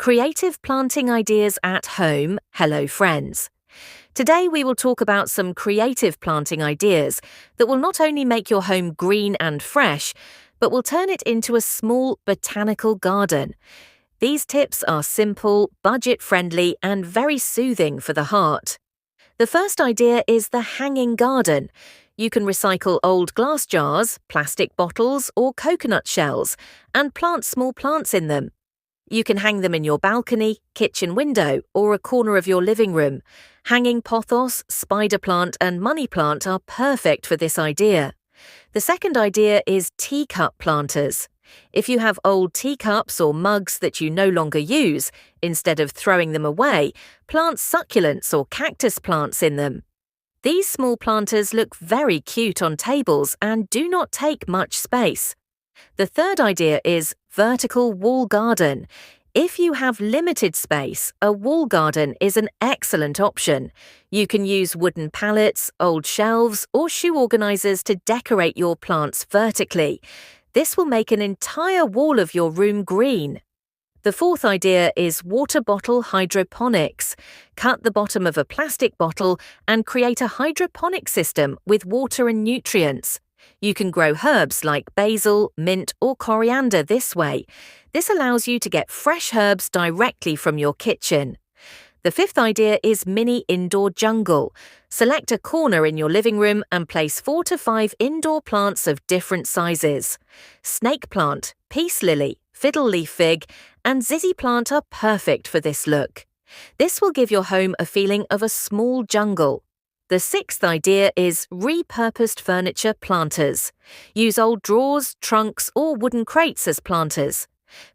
Creative planting ideas at home. Hello, friends. Today we will talk about some creative planting ideas that will not only make your home green and fresh, but will turn it into a small botanical garden. These tips are simple, budget-friendly, and very soothing for the heart. The first idea is the hanging garden. You can recycle old glass jars, plastic bottles, or coconut shells and plant small plants in them. You can hang them in your balcony, kitchen window, or a corner of your living room. Hanging pothos, spider plant, and money plant are perfect for this idea. The second idea is teacup planters. If you have old teacups or mugs that you no longer use, instead of throwing them away, plant succulents or cactus plants in them. These small planters look very cute on tables and do not take much space. The third idea is vertical wall garden. If you have limited space, a wall garden is an excellent option. You can use wooden pallets, old shelves, or shoe organizers to decorate your plants vertically. This will make an entire wall of your room green. The fourth idea is water bottle hydroponics. Cut the bottom of a plastic bottle and create a hydroponic system with water and nutrients. You can grow herbs like basil, mint, or coriander this way. This allows you to get fresh herbs directly from your kitchen. The fifth idea is mini indoor jungle. Select a corner in your living room and place 4 to 5 indoor plants of different sizes. Snake plant, peace lily, fiddle leaf fig, and zizzy plant are perfect for this look. This will give your home a feeling of a small jungle. The sixth idea is repurposed furniture planters. Use old drawers, trunks, or wooden crates as planters.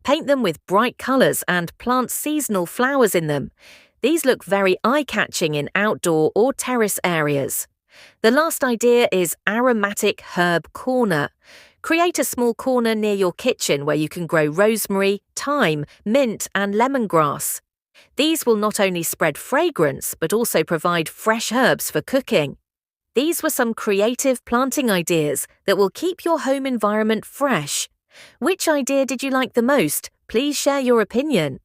Paint them with bright colours and plant seasonal flowers in them. These look very eye-catching in outdoor or terrace areas. The last idea is aromatic herb corner. Create a small corner near your kitchen where you can grow rosemary, thyme, mint, and lemongrass. These will not only spread fragrance but also provide fresh herbs for cooking. These were some creative planting ideas that will keep your home environment fresh. Which idea did you like the most? Please share your opinion.